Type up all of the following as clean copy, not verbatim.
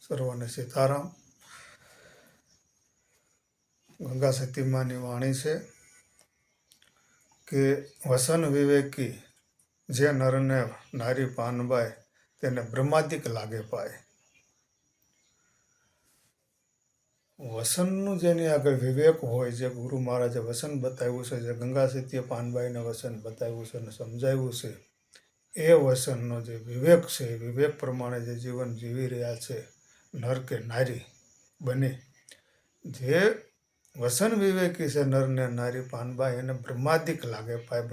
સર્વને સીતારામ. ગંગા સતીમાની વાણી છે કે વસન વિવેકી જે નરને નારી પાનબાય તેને બ્રહ્માદિક લાગે પાય. વસનનું જેની આગળ વિવેક હોય, જે ગુરુ મહારાજે વસન બતાવ્યું છે, જે ગંગા સતીએ પાનબાઈને વસન બતાવ્યું છે અને સમજાવ્યું છે, એ વસનનો જે વિવેક છે, એ વિવેક પ્રમાણે જે જીવન જીવી રહ્યા છે નર કે નારી બને, જે વસન વિવેકી છે નરને નારી પાનબાઈ એને બ્રહ્માદિક લાગે પાય.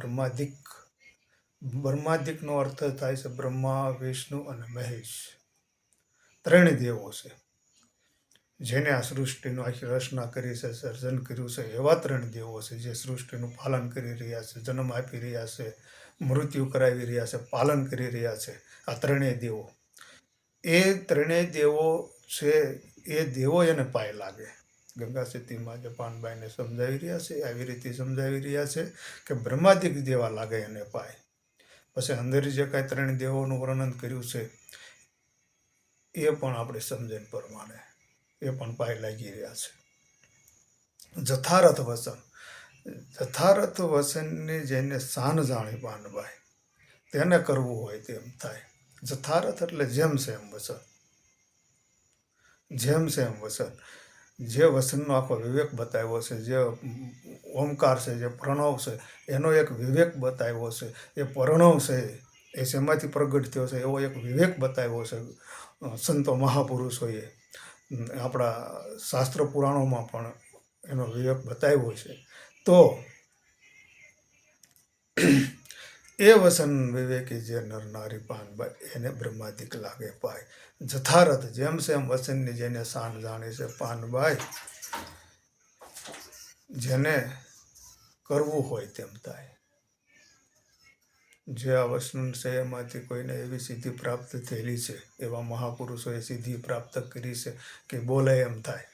બ્રહ્માદિકનો અર્થ થાય છે બ્રહ્મા, વિષ્ણુ અને મહેશ, ત્રણ દેવો છે. જેને આ સૃષ્ટિનું આખી રચના કરી છે, સર્જન કર્યું છે, એવા ત્રણ દેવો છે જે સૃષ્ટિનું પાલન કરી રહ્યા છે, જન્મ આપી રહ્યા છે, મૃત્યુ કરાવી રહ્યા છે, પાલન કરી રહ્યા છે. આ ત્રણેય દેવો, એ ત્રણેય દેવો છે, એ દેવો એને પાય લાગે. ગંગા સતીમાં જે પાનબાઈને સમજાવી રહ્યા છે, આવી રીતે સમજાવી રહ્યા છે કે બ્રહ્માદિક દેવા લાગે એને પાય. પછી અંદર જે કાંઈ ત્રણ દેવોનું વર્ણન કર્યું છે, એ પણ આપણે સમજણ પ્રમાણે એ પણ પાય લાગી રહ્યા છે. જથારથ વસન, જથારથ વસનની જેને શાન જાણી પાનબાઈ તેને કરવું હોય તેમ થાય. જથારથ એટલે જેમ સેમ વસન, જેમ સેમ વસન, જે વસનનો આખો વિવેક બતાવ્યો છે, જે ઓમકાર છે, જે પ્રણવ છે, એનો એક વિવેક બતાવ્યો છે. એ પ્રણવ છે એ શેમાંથી પ્રગટ થયો છે એવો એક વિવેક બતાવ્યો છે સંતો મહાપુરુષોએ. આપણા શાસ્ત્ર પુરાણોમાં પણ એનો વિવેક બતાવ્યો છે. તો એ વસન વિવેકી જે નર નારી પાનબાઈ એને બ્રહ્માદિક લાગે પાય. જથારથ જેમ સેમ વસનની જેને શાન જાણી છે પાનબાઈ, જેને કરવું હોય તેમ થાય. જે આ વસન છે એમાંથી કોઈને એવી સિદ્ધિ પ્રાપ્ત થયેલી છે, એવા મહાપુરુષોએ સિદ્ધિ પ્રાપ્ત કરી છે કે બોલે એમ થાય.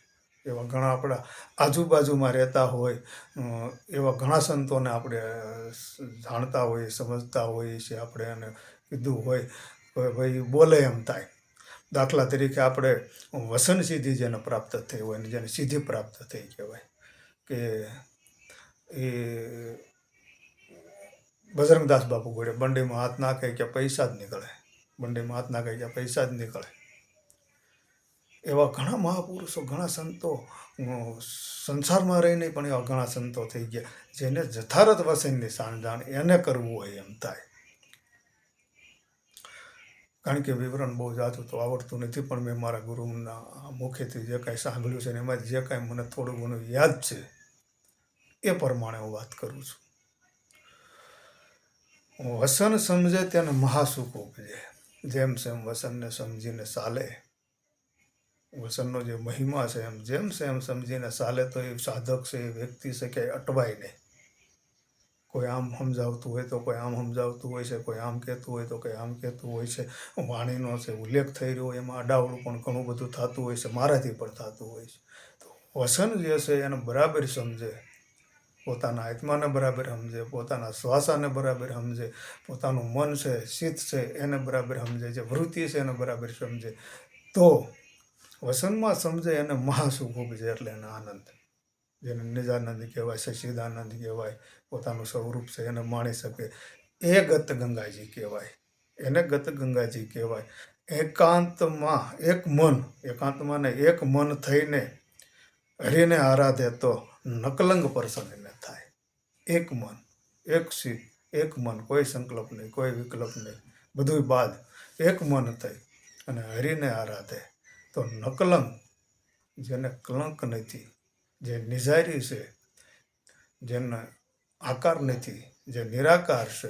એવા ઘણા આપણા આજુબાજુમાં રહેતા હોય, એવા ઘણા સંતોને આપણે જાણતા હોઈએ, સમજતા હોઈએ છીએ. આપણે એને કીધું હોય કે ભાઈ બોલે એમ થાય. દાખલા તરીકે આપણે વસન સિદ્ધિ જેને પ્રાપ્ત થઈ હોય ને જેને સિદ્ધિ પ્રાપ્ત થઈ કહેવાય કે એ બજરંગદાસ બાપુ ઘોડે બંડીમાં હાથ નાખે કે પૈસા જ નીકળે, બંડીમાં હાથ નાખે કે પૈસા જ નીકળે. એવા ઘણા મહાપુરુષો, ઘણા સંતો સંસારમાં રહીને પણ એવા ઘણા સંતો થઈ ગયા જેને જથારથ વસનની શાન જાણ એને કરવું હોય એમ થાય. કારણ કે વિવરણ બહુ જાજુ તો આવડતું નથી, પણ મેં મારા ગુરુના મુખેથી જે કાંઈ સાંભળ્યું છે ને એમાં જે કાંઈ મને થોડું ઘણું યાદ છે એ પ્રમાણે હું વાત કરું છું. વસન સમજે તેને મહાસુખ ઉપજે. જેમ સેમ વસનને સમજીને ચાલે, વસનનો જે મહિમા છે એમ જેમ સેમ સમજીને ચાલે તો એ સાધક છે, એ વ્યક્તિ છે કે અટવાય નહીં. કોઈ આમ સમજાવતું હોય તો કોઈ આમ સમજાવતું હોય છે, કોઈ આમ કહેતું હોય તો કોઈ આમ કહેતું હોય છે. વાણીનો છે ઉલ્લેખ થઈ રહ્યો હોય એમાં અડાવડું પણ ઘણું બધું થતું હોય છે, મારાથી પણ થતું હોય છે. તો વસન જે છે એને બરાબર સમજે, પોતાના આત્માને બરાબર સમજે, પોતાના શ્વાસાને બરાબર સમજે, પોતાનું મન છે, ચિત્ત છે એને બરાબર સમજે, જે વૃત્તિ છે એને બરાબર સમજે, તો વસનમાં સમજે એને મહાસુખ ઉપજે. એટલે એને આનંદ, જેને નિજાનંદ કહેવાય, સચ્ચિદાનંદ કહેવાય, પોતાનું સ્વરૂપ છે એને માણી શકે. એ ગત ગંગાજી કહેવાય, એને ગત ગંગાજી કહેવાય. એકાંતમાં એક મન, એકાંતમાં ને એક મન થઈને હરિને આરાધે તો નકલંગ પ્રસન્ન એને થાય. એક મન, એક ચિત્ત, એક મન, કોઈ સંકલ્પ નહીં, કોઈ વિકલ્પ નહીં, બધું બાદ એક મન થઈ અને હરિને આરાધે તો નકલંગ, જેને કલંક નથી, જે નિજારી છે, જેને આકાર નથી, જે નિરાકાર છે,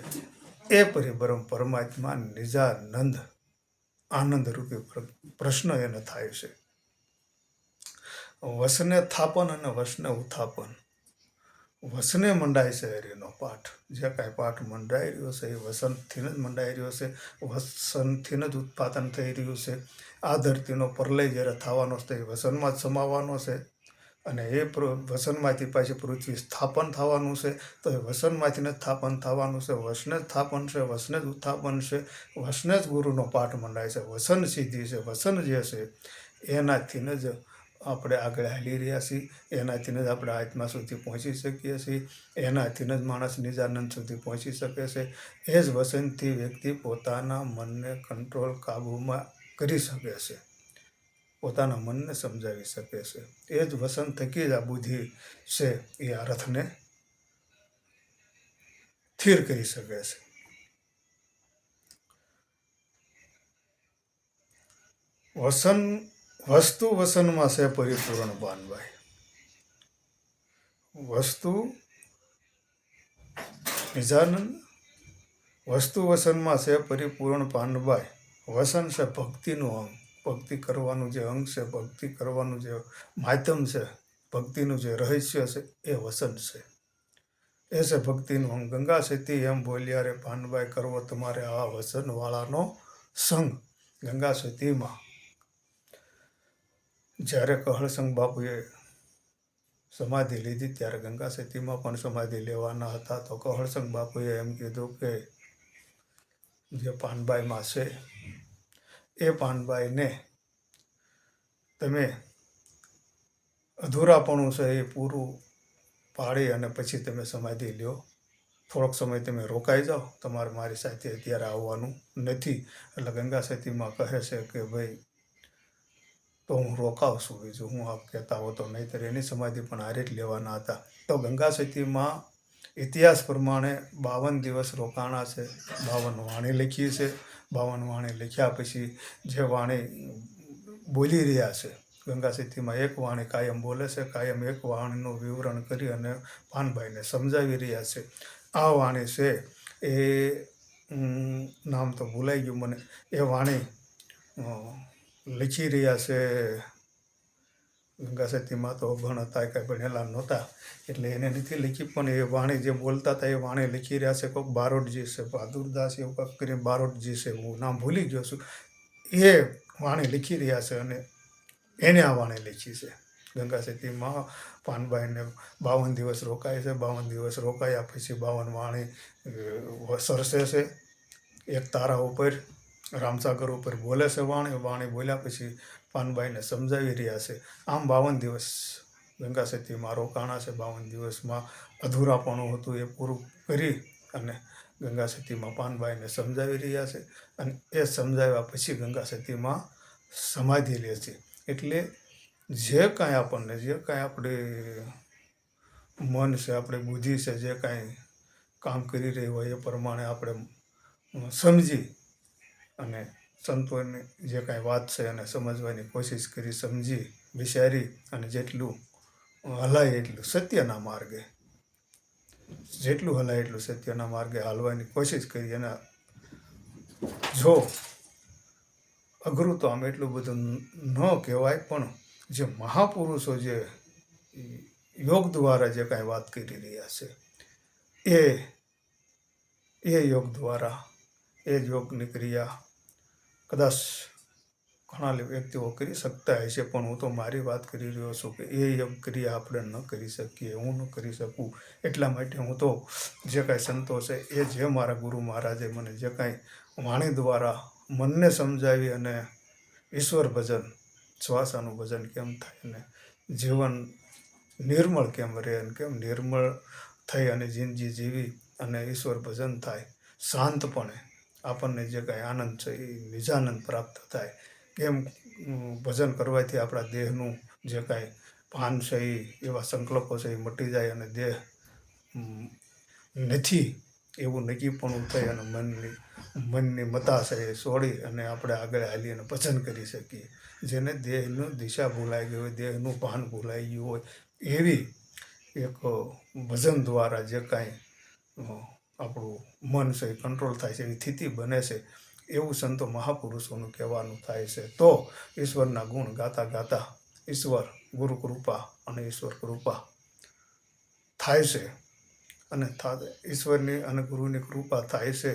એ પરિબ્રહ્મ પરમાત્મા નિજાનંદ આનંદ રૂપી પ્રશ્ન એને થાય છે. વસને થાપન અને વસને ઉત્થાપન. વસને મંડાય છે હરિનો પાઠ. જે કાંઈ પાઠ મંડાઈ રહ્યો છે એ વસનથી જ મંડાઈ રહ્યો છે, વસનથી જ ઉત્પાદન થઈ રહ્યું છે. આ ધરતીનો પ્રલય જ્યારે થવાનો છે એ વસનમાં જ સમાવાનો છે અને એ વસનમાંથી પાછી પૃથ્વી સ્થાપન થવાનું છે. તો એ વસનમાંથી જ સ્થાપન થવાનું છે. વસને જ સ્થાપન છે, વસને જ ઉત્થાપન છે, વસને જ ગુરુનો પાઠ મંડાય છે. વસન સિદ્ધિ છે. વસન જે છે એનાથી જ આપણે આગળ હાલી રહ્યા છીએ, એનાથી જ આપણે આત્મા સુધી પહોંચી શકીએ છીએ, એનાથી જ માણસ નિજાનંદ સુધી પહોંચી શકે છે. એ જ વસનથી વ્યક્તિ પોતાના મનને કંટ્રોલ કાબૂમાં કરી શકે છે, પોતાના મનને સમજાવી શકે છે. એ જ વસન થકી જ આ બુદ્ધિ છે એ આ રથને સ્થિર કરી શકે છે. વસન વસ્તુ વસનમાં છે પરિપૂર્ણ પાનભાઈ. વસ્તુ નિજાનંદ વસ્તુ વસનમાં છે પરિપૂર્ણ પાનભાઈ. વસન છે ભક્તિનું અંગ, ભક્તિ કરવાનું જે અંગ છે, ભક્તિ કરવાનું જે માધ્યમ છે, ભક્તિનું જે રહસ્ય છે એ વસન છે. એ છે ભક્તિનું અંગ. ગંગા સતી એમ બોલ્યા રે પાનભાઈ, કરવો તમારે આ વસનવાળાનો સંગ. ગંગા સતીમાં જ્યારે કહળસંગ બાપુએ સમાધિ લીધી ત્યારે ગંગા સતીમાં પણ સમાધિ લેવાના હતા. તો કહળસંગ બાપુએ એમ કીધું કે જે પાનબાઈમાં છે એ પાનબાઈને તમે અધૂરાપણું છે એ પૂરું પાડી અને પછી તમે સમાધિ લ્યો. થોડોક સમય તમે રોકાઈ જાઓ, તમારે મારી સાથે અત્યારે આવવાનું નથી. એટલે ગંગા સતીમાં કહે છે કે ભાઈ તો હું રોકાવશું, બીજું હું આપ કહેતા હો તો, નહીંતર એની સમાધિ પણ હારે જ લેવાના હતા. તો ગંગા સતીમાં ઇતિહાસ પ્રમાણે 52 દિવસ રોકાણા છે, 52 વાણી લખી છે. 52 વાણી લખ્યા પછી જે વાણી બોલી રહ્યા છે, ગંગા સતીમાં એક વાણી કાયમ બોલે છે, કાયમ એક વાણીનું વિવરણ કરી અને પાનભાઈને સમજાવી રહ્યા છે. આ વાણી છે એ નામ તો ભૂલાઈ ગયું મને. એ વાણી લખી રહ્યા છે. ગંગા સતીમાં તો અભણ હતા, કાંઈ ભણેલા નહોતા એટલે એને નથી લખી, પણ એ વાણી જે બોલતા હતા એ વાણી લખી રહ્યા છે. કોઈક બારોટજી છે, બહાદુરદાસ એવું કાંઈક કરીને બારોટજી છે, હું નામ ભૂલી ગયો છું. એ વાણી લખી રહ્યા છે અને એને આ વાણી લખી છે. ગંગા સતીમાં પાનબાઈને 52 દિવસ રોકાય છે. 52 દિવસ રોકાયા પછી 52 વાણી સરસે છે. એક તારા ઉપર રામસાગર ઉપર બોલે છે વાણી. વાણી બોલ્યા પછી પાનબાઈને સમજાવી રહ્યા છે. આમ 52 દિવસ ગંગા સતીમાં રોકાણા છે. 52 દિવસમાં અધૂરાપણું હતું એ પૂરું કરી અને ગંગા સતીમાં પાનબાઈને સમજાવી રહ્યા છે. અને એ સમજાવ્યા પછી ગંગા સતીમાં સમાધિ લે છે. એટલે જે કાંઈ આપણને, જે કાંઈ આપણે મન છે, આપણે બુદ્ધિ છે, જે કાંઈ કામ કરી રહી હોય એ પ્રમાણે આપણે સમજી અને સંતોની જે કાંઈ વાત છે એને સમજવાની કોશિશ કરી, સમજી વિચારી અને જેટલું હલાય એટલું સત્યના માર્ગે, જેટલું હલાય એટલું સત્યના માર્ગે હાલવાની કોશિશ કરી. અને જો અઘરું તો આમ એટલું બધું ન કહેવાય, પણ જે મહાપુરુષો જે યોગ દ્વારા જે કાંઈ વાત કરી રહ્યા છે એ યોગ દ્વારા, એ જ યોગની ક્રિયા કદાચ ઘણા વ્યક્તિઓ કરી શકતા હશે, પણ હું તો મારી વાત કરી રહ્યો છું કે એ યોગ ક્રિયા આપણે ન કરી શકીએ, હું ન કરી શકું. એટલા માટે હું તો જે કાંઈ સંતો છે એ જે મારા ગુરુ મહારાજે મને જે કાંઈ વાણી દ્વારા મનને સમજાવી અને ઈશ્વર ભજન, શ્વાસાનું ભજન કેમ થાય અને જીવન નિર્મળ કેમ રહે અને કેમ નિર્મળ થઈ અને જિંદગી જીવી અને ઈશ્વર ભજન થાય, શાંતપણે આપણને જે કાંઈ આનંદ છે એ નિજાનંદ પ્રાપ્ત થાય. કેમ ભજન કરવાથી આપણા દેહનું જે કાંઈ ભાન છે એવા સંકલ્પો છે એ મટી જાય અને દેહ નથી એવું નક્કીપણું થઈ અને મનની મતા છે એ છોડી અને આપણે આગળ હાલી અને ભજન કરી શકીએ. જેને દેહનું દિશા ભૂલાઈ ગઈ હોય, દેહનું ભાન ભૂલાઈ ગયું હોય, એવી એક ભજન દ્વારા જે કાંઈ આપણું મન છે એ કંટ્રોલ થાય છે, એવી સ્થિતિ બને છે, એવું સંતો મહાપુરુષોનું કહેવાનું થાય છે. તો ઈશ્વરના ગુણ ગાતા ગાતા ઈશ્વર ગુરુ કૃપા અને ઈશ્વર કૃપા થાય છે. અને ઈશ્વરની અને ગુરુની કૃપા થાય છે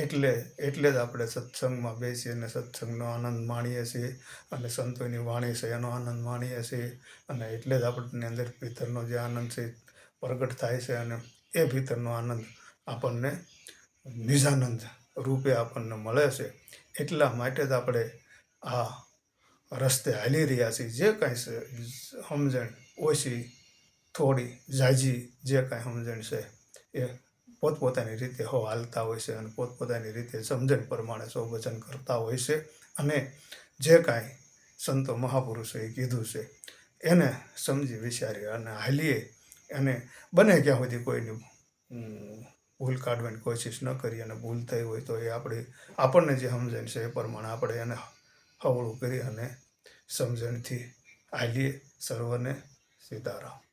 એટલે જ આપણે સત્સંગમાં બેસીએ અને સત્સંગનો આનંદ માણીએ છીએ અને સંતોની વાણી છે એનો આનંદ માણીએ છીએ. અને એટલે જ આપણને અંદર ભીતરનો જે આનંદ છે પ્રગટ થાય છે અને એ ભીતરનો આનંદ આપણને નિજાનંદ રૂપે આપણને મળે છે. એટલા માટે જ આપણે આ રસ્તે હાલી રહ્યા છીએ, જે કાંઈ છે સમજણ ઓછી થોડી ઝાઝી જે કાંઈ સમજણ છે એ પોતપોતાની રીતે હો હાલતા હોય છે અને પોતપોતાની રીતે સમજણ પ્રમાણે સૌ વચન કરતા હોય છે. અને જે કાંઈ સંતો મહાપુરુષોએ કીધું છે એને સમજી વિચારી અને હાલીએ, અને બને ત્યાં સુધી કોઈની ભૂલ કાઢવાની કોશિશ ન કરીએ, અને ભૂલ થઈ હોય તો એ આપણને જે સમજણ છે એ પ્રમાણે આપણે એને હવળું કરી અને સમજણથી હાલીએ. સર્વને સીતારામ.